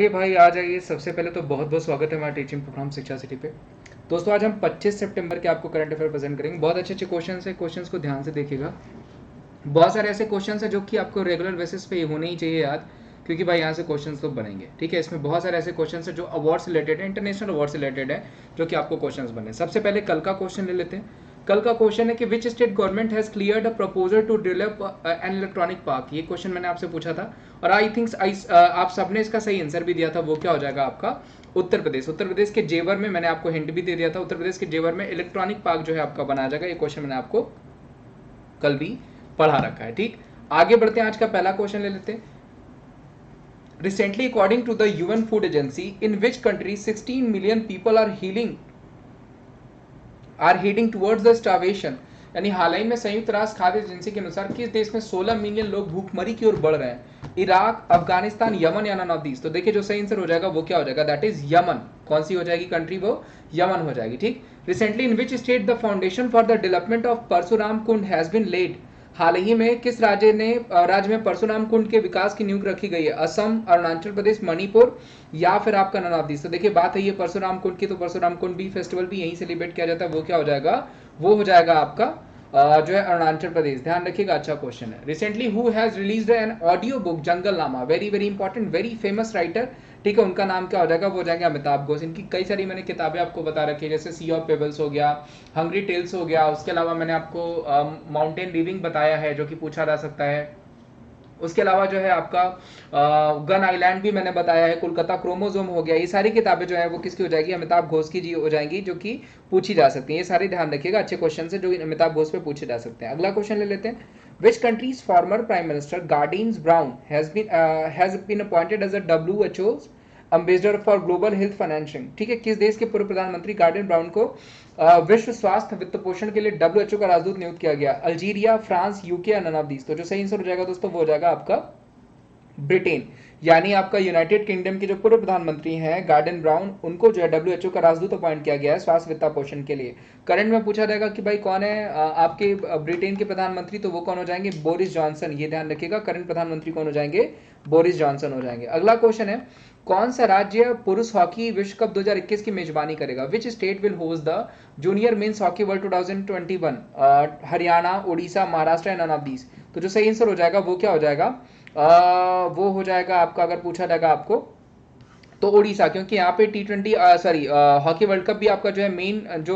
चलिए भाई आ जाइए। सबसे पहले तो बहुत बहुत स्वागत है हमारे टीचिंग प्रोग्राम शिक्षा सिटी पे। दोस्तों आज हम 25 सितंबर के आपको करंट अफेयर प्रेजेंट करेंगे। बहुत अच्छे अच्छे क्वेश्चन है, क्वेश्चंस को ध्यान से देखिएगा। बहुत सारे ऐसे क्वेश्चंस हैं जो कि आपको रेगुलर बेसिस पे होने ही चाहिए याद, क्योंकि भाई यहाँ से क्वेश्चंस तो बनेंगे। ठीक है, इसमें बहुत सारे ऐसे क्वेश्चंस हैं जो अवार्ड से रिलेटेड है, इंटरनेशनल अवार्ड से रिलेटेड है, जो कि आपको क्वेश्चंस बने। सबसे पहले कल का क्वेश्चन ले लेते हैं। कल का क्वेश्चन है कि which state government has cleared a proposal to develop an electronic park. ये क्वेश्चन मैंने आपसे पूछा था और आई थिंक आप सबने इसका सही आंसर भी दिया था। वो क्या हो जाएगा आपका? उत्तर प्रदेश। उत्तर प्रदेश के जेवर में, मैंने आपको हिंट भी दे दिया था, उत्तर प्रदेश के जेवर में इलेक्ट्रॉनिक पार्क जो है आपका बनाया जाएगा। ये क्वेश्चन मैंने आपको कल भी पढ़ा रखा है। ठीक, आगे बढ़ते हैं। आज का पहला क्वेश्चन ले लेते हैं। Recently, according to the UN Food Agency, in which country 16 million people are heading towards the starvation? यानी हाल ही में संयुक्त राष्ट्र खाद्य एजेंसी के अनुसार किस देश में 16 मिलियन लोग भूखमरी की ओर बढ़ रहे हैं? इराक, अफगानिस्तान, यमन या नन ऑफ दीज? तो देखिए जो सही आंसर हो जाएगा वो क्या हो जाएगा? That is Yemen. कौन सी हो जाएगी कंट्री? वो यमन हो जाएगी। ठीक, recently in which state the foundation for the development of Parshuram Kund has been laid? हाल ही में किस राज्य में परशुराम कुंड के विकास की नींव रखी गई है? असम, अरुणाचल प्रदेश, मणिपुर या फिर आपका नन ऑफ दीज? तो देखिए बात है ये परशुराम कुंड की, तो परशुराम कुंड भी फेस्टिवल भी यहीं सेलिब्रेट किया जाता है। वो क्या हो जाएगा? वो हो जाएगा आपका जो है अरुणाचल प्रदेश। ध्यान रखिएगा, अच्छा क्वेश्चन है। Recently who has released an audio book Jungle Nama? Very very important, very famous writer. ठीक है, उनका नाम क्या हो जाएगा? वो हो जाएंगे अमिताभ घोष। इनकी कई सारी मैंने किताबें आपको बता रखी है, जैसे सी ऑफ पेबल्स हो गया, हंग्री टेल्स हो गया। उसके अलावा मैंने आपको माउंटेन लिविंग बताया है, जो कि पूछा जा सकता है। उसके अलावा जो है आपका गन आइलैंड भी मैंने बताया है, कोलकाता क्रोमोजोम हो गया। ये सारी किताबें जो है वो किसकी हो जाएगी? अमिताभ घोष की जी हो जाएंगी, जो कि पूछी जा सकती है। ये सारे ध्यान रखिएगा, अच्छे क्वेश्चन है जो अमिताभ घोष पे पूछे जा सकते हैं। अगला क्वेश्चन ले लेते हैं। Which countries former prime minister Gordon Brown has been appointed as a WHO ambassador for global health financing? ठीक है, किस देश के पूर्व प्रधानमंत्री गार्डिन ब्राउन को विश्व स्वास्थ्य वित्त पोषण के लिए WHO का राजदूत नियुक्त किया गया? अल्जीरिया, फ्रांस, यूके या नन ऑफ दीज? तो जो सही आंसर हो जाएगा दोस्तों वो हो जाएगा आपका ब्रिटेन। यानी आपका यूनाइटेड किंगडम के जो पूर्व प्रधानमंत्री हैं गार्डन ब्राउन, उनको जो है WHO का राजदूत अपॉइंट किया गया है स्वास्थ्य वित्त पोषण के लिए। करंट में पूछा जाएगा कि भाई कौन है आपके ब्रिटेन के प्रधानमंत्री, तो वो कौन हो जाएंगे? Boris Johnson. ये ध्यान रखिएगा, करंट प्रधानमंत्री कौन हो जाएंगे? बोरिस जॉनसन हो जाएंगे। अगला क्वेश्चन है, कौन सा राज्य पुरुष हॉकी विश्व कप 2021 की मेजबानी करेगा? Which state will host the junior men's hockey world 2021? Haryana, Orissa, Maharashtra या नन ऑफ दीज? तो जो सही आंसर हो जाएगा वो क्या हो जाएगा? वो हो जाएगा आपका, अगर पूछा जाएगा आपको तो उड़ीसा, क्योंकि यहाँ पे T20 sorry hockey world cup भी आपका जो है मेन जो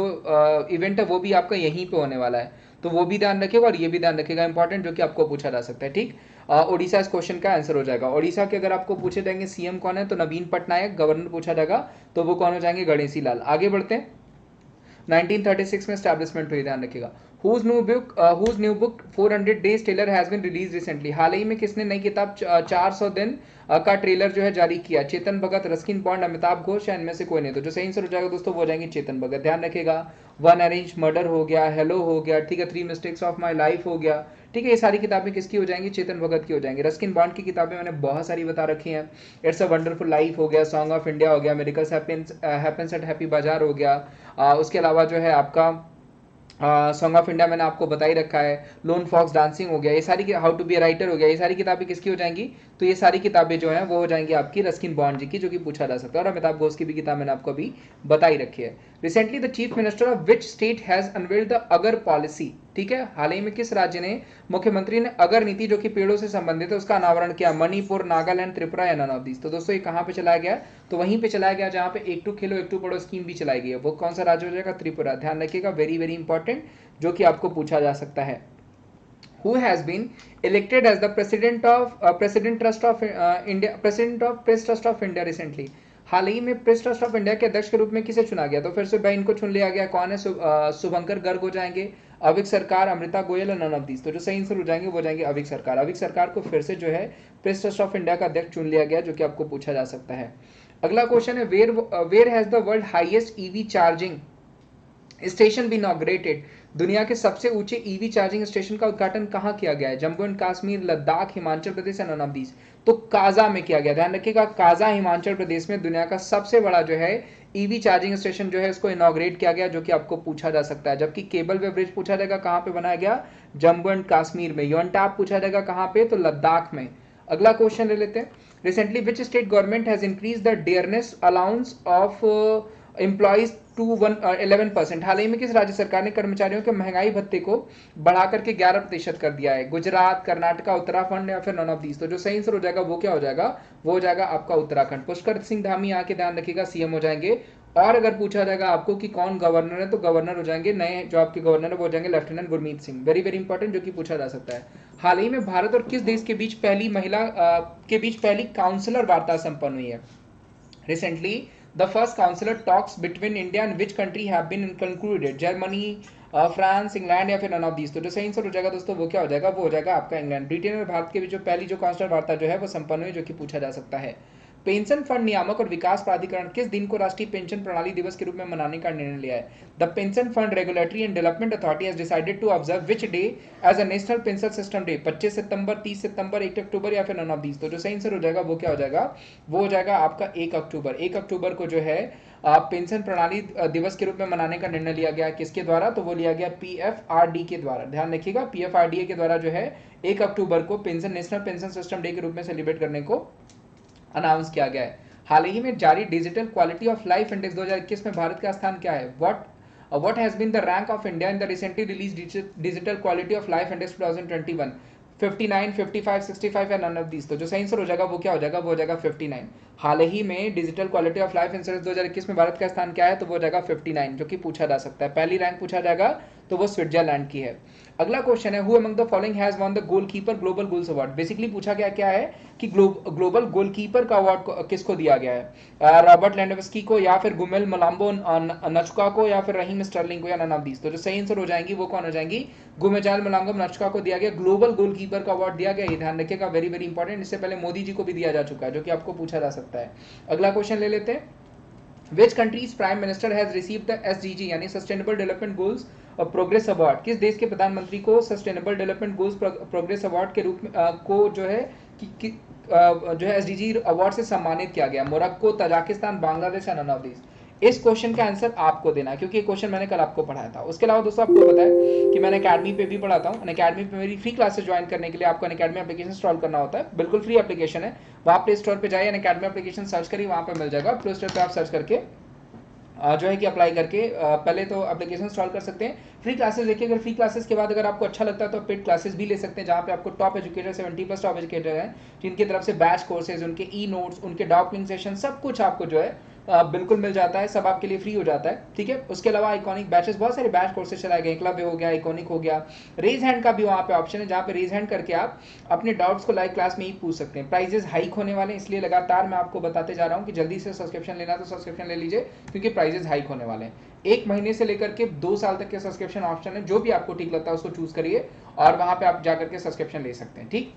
इवेंट है वो भी आपका यहीं पे होने वाला है। तो वो भी ध्यान रखिएगा और ये भी ध्यान रखिएगा, इंपॉर्टेंट, जो कि आपको पूछा जा सकता है। ठीक, उड़ीसा इस क्वेश्चन का आंसर हो जाएगा। उड़ीसा के अगर आपको पूछे जाएंगे सीएम कौन है, तो नवीन पटनायक। गवर्नर पूछा जाएगा तो वो कौन हो जाएंगे? गणेशी लाल। आगे बढ़ते हैं। 1936 में स्टैब्लिशमेंट हुई, ध्यान रखिएगा। whose new book 400 days trailer has been released recently? हाल ही में किसने नई किताब 400 दिन का ट्रेलर जो है जारी किया? चेतन भगत, रस्किन बॉन्ड, अमिताभ घोष या इनमें से कोई नहीं? तो जो सही आंसर हो जाएगा दोस्तों वो हो जाएंगे चेतन भगत। ध्यान रखिएगा, वन अरेंज मर्डर हो गया, हेलो हो गया, ठीक है, 3 मिस्टेक्स ऑफ माई लाइफ हो गया। ठीक है, ये सारी किताबें किसकी हो जाएंगी? चेतन भगत की हो जाएंगी। रस्किन बॉन्ड की किताबें मैंने बहुत सारी बता रखी हैं, इट्स अ वंडरफुल लाइफ हो गया, सॉन्ग ऑफ इंडिया हो गया, मेरिकल्स हैपेंस एट हैप्पी बाजार हो गया। उसके अलावा जो है आपका सॉन्ग ऑफ इंडिया मैंने आपको बता ही रखा है, लोन फॉक्स डांसिंग हो गया, ये सारी, how to be a writer हो गया, ये सारी किताबें किसकी हो जाएंगी? तो ये सारी किताबें जो हैं वो हो जाएंगी आपकी रस्किन बॉन्ड जी की, जो कि पूछा जा सकता है। और अमिताभ घोष की भी किताब मैंने आपको अभी बता ही रखी है। Recently the chief minister of which state has unveiled the अगर पॉलिसी? ठीक है, हाल ही में किस राज्य ने, मुख्यमंत्री ने अगर नीति जो कि पेड़ों से संबंधित है उसका अनावरण किया? मणिपुर, नागालैंड, त्रिपुरा या नन ऑफ दीज? तो दोस्तों ये कहाँ पे चलाया गया? तो वहीं पे चलाया गया जहाँ पे एक टू खेलो एक टू पढ़ो स्कीम भी चलाई गई है। वो कौन सा राज्य हो जाएगा? त्रिपुरा। ध्यान रखिएगा, वेरी वेरी इंपॉर्टेंट, जो कि आपको पूछा जा सकता है। Who has been elected as the president of Press Trust of India recently? हाल ही में प्रेस ट्रस्ट ऑफ इंडिया के अध्यक्ष के रूप में किसे चुना गया? तो फिर से भाई इनको चुन लिया गया, कौन है? शुभंकर गर्ग हो जाएंगे, अविक सरकार, अमृता गोयल और नन ऑफ दीज? तो जो सही आंसर हो जाएंगे वो जाएंगे अविक सरकार। अविक सरकार को फिर से जो है प्रेस ट्रस्ट ऑफ इंडिया का अध्यक्ष चुन लिया गया, जो कि आपको पूछा जा सकता है। अगला क्वेश्चन है, where has the world highest EV charging station भी इनॉग्रेटेड? दुनिया के सबसे ऊंचे ईवी चार्जिंग स्टेशन का उद्घाटन कहाँ किया गया है? जम्मू एंड कश्मीर, लद्दाख, हिमाचल प्रदेश या नन ऑफ दीज? तो काजा में किया गया। ध्यान रखिएगा, काजा हिमाचल प्रदेश में दुनिया का सबसे बड़ा जो है ईवी चार्जिंग स्टेशन जो है इसको इनॉग्रेट किया गया, जो कि आपको पूछा जा सकता है। जबकि केबल वे ब्रिज पूछा जाएगा कहाँ पे बनाया गया? जम्मू एंड कश्मीर में। योनटाप पूछा जाएगा कहाँ पे? तो लद्दाख में। अगला क्वेश्चन ले लेते हैं। Recently which state government has increase the dearness allowance of employees to 11%। हाल ही में किस राज्य सरकार ने कर्मचारियों के महंगाई भत्ते को बढ़ा करके 11% कर दिया है? गुजरात, कर्नाटका, उत्तराखंड या फिर नॉन ऑफ दीज? तो जो सही आंसर हो जाएगा वो क्या हो जाएगा? वो हो जाएगा आपका उत्तराखंड। पुष्कर सिंह धामी यहाँ के ध्यान रखिएगा सीएम हो जाएंगे। और अगर पूछा जाएगा आपको कि कौन गवर्नर है, तो गवर्नर हो जाएंगे, नए जो आपके गवर्नर है वो हो जाएंगे lieutenant Gurmeet Singh. Very very important, जो कि पूछा जा सकता है। हाल ही में भारत और किस देश के बीच पहली काउंसलर वार्ता संपन्न हुई है? Recently the first consular talks between India and which country have been concluded? Germany, France, England या फिर नन ऑफ दीज? तो जो सही आंसर हो जाएगा दोस्तों वो क्या हो जाएगा? वो हो जाएगा आपका इंग्लैंड। ब्रिटेन और भारत के बीच जो पहली जो काउंसलर वार्ता जो है वो संपन्न हुई, जो कि पूछा जा सकता है। पेंशन फंड नियामक और विकास प्राधिकरण किस दिन को राष्ट्रीय पेंशन प्रणाली दिवस के रूप में मनाने का निर्णय लिया है? The pension fund regulatory and development authority has decided to observe which day as a national pension system day? 25 सितंबर, 30 सितंबर, 1 अक्टूबर या फिर नन ऑफ दीज? तो जो सही आंसर हो जाएगा वो क्या हो जाएगा? वो हो जाएगा आपका 1 अक्टूबर। 1 अक्टूबर को जो है पेंशन प्रणाली दिवस के रूप में मनाने का निर्णय लिया गया। किसके द्वारा? तो वो लिया गया पीएफआरडी के द्वारा। ध्यान रखिएगा, पीएफआरडीए के द्वारा जो है 1 अक्टूबर को नेशनल पेंशन सिस्टम डे के रूप में सेलिब्रेट करने को अनाउंस किया गया है। हाल ही में जारी digital quality of life index 2021 में भारत का स्थान क्या है? What has been the rank of India in the recently release digital quality of life index 2021? 59, 55, 65 या नन ऑफ दीज? तो जो सही आंसर हो जाएगा वो क्या हो जाएगा? वो हो जाएगा 59। हाल ही में digital quality of life insurance 2021 में भारत का स्थान क्या है? तो वो हो जाएगा 59, जो कि पूछा जा सकता है। पहली रैंक पूछा जाएगा तो वो स्विट्जरलैंड की है। अगला क्वेश्चन है, who among the following has won the goalkeeper global goals award? Basically पूछा गया क्या है कि ग्लोबल गोलकीपर का अवार्ड किसको दिया गया है? रॉबर्ट लेंडोव्स्की को, या फिर गुमेल मलाम्बो नचुका को, या फिर रहीम स्टर्लिंग को, या नन ऑफ दीज? तो जो सही आंसर हो जाएंगी वो कौन हो जाएंगी? गुमेजाल मलाम्बो नचुका को दिया गया ग्लोबल गोलकीपर का अवार्ड दिया गया। ये ध्यान रखिएगा, वेरी वेरी इंपॉर्टेंट। इससे पहले मोदी जी को भी दिया जा चुका है, जो कि आपको पूछा जा सकता है। अगला क्वेश्चन ले लेते हैं, Which country's prime minister has received the SDG यानी sustainable development goals progress award? किस देश के प्रधानमंत्री को sustainable development goals progress award के रूप में को जो है जो है एसडीजी अवार्ड से सम्मानित किया गया? मोरक्को, तजाकिस्तान, बांग्लादेश या नन ऑफ दीज? इस क्वेश्चन का आंसर आपको देना है, क्योंकि ये क्वेश्चन मैंने कल आपको पढ़ाया था। उसके अलावा दोस्तों आपको पता है कि मैंने अकेडमी पे भी पढ़ाता हूँ। अकेडमी पे मेरी फ्री क्लासेस ज्वाइन करने के लिए आपको अकेडमी एप्लीकेशन इंस्टॉल करना होता है। बिल्कुल फ्री एप्लीकेशन है, वहाँ प्ले स्टोर पे जाइए, अकेडमी एप्लीकेशन सर्च करिए, वहाँ पे मिल जाएगा। प्ले स्टोर पे आप सर्च करके जो है कि अप्लाई करके पहले तो एप्लीकेशन इंस्टॉल कर सकते हैं। फ्री क्लासेस देखिए, अगर फ्री क्लासेस के बाद अगर आपको अच्छा लगता है तो पेड क्लासेस भी ले सकते हैं, जहाँ पे आपको टॉप एजुकेटर 70+ टॉप एजुकेटर हैं, जिनकी तरफ से बैच कोर्सेज, उनके ई नोट्स, उनके डॉक्यूमेंट सेशन, सब कुछ आपको जो है बिल्कुल मिल जाता है। सब आपके लिए फ्री हो जाता है, ठीक है। उसके अलावा आइकॉनिक बैचेस, बहुत सारे बैच कोर्सेज चलाए गए, क्लब हो गया, आइकॉनिक हो गया। रेज हैंड का भी वहाँ पे ऑप्शन है, जहाँ पे रेज हैंड करके आप अपने डाउट्स को लाइव क्लास में ही पूछ सकते हैं। प्राइजेस हाइक होने वाले हैं, इसलिए लगातार मैं आपको बताते जा रहा हूँ कि जल्दी से सब्सक्रिप्शन लेना तो सब्सक्रिप्शन ले लीजिए, क्योंकि प्राइजेस हाइक होने वाले हैं। 1 महीने से लेकर के 2 साल तक के सब्सक्रिप्शन ऑप्शन है, जो भी आपको ठीक लगता है उसको चूज करिए और वहाँ पे आप जाकर के सब्सक्रिप्शन ले सकते हैं, ठीक।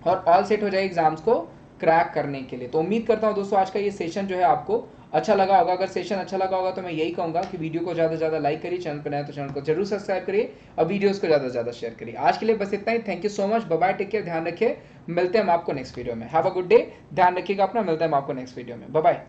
और ऑल सेट हो जाए एग्जाम्स को क्रैक करने के लिए। तो उम्मीद करता हूँ दोस्तों आज का ये सेशन जो है आपको अच्छा लगा होगा। अगर सेशन अच्छा लगा होगा तो मैं यही कहूँगा कि वीडियो को ज़्यादा से ज़्यादा लाइक करिए, चैनल पर नए तो चैनल को जरूर सब्सक्राइब करिए और वीडियोस को ज़्यादा से ज़्यादा शेयर करिए। आज के लिए बस इतना ही। Thank you so much, bye bye, take care, ध्यान रखिए। मिलते हैं हम आपको नेक्स्ट वीडियो में। हैव अ गुड डे, ध्यान रखिएगा अपना, मिलते हैं हम आपको नेक्स्ट वीडियो में। Bye bye.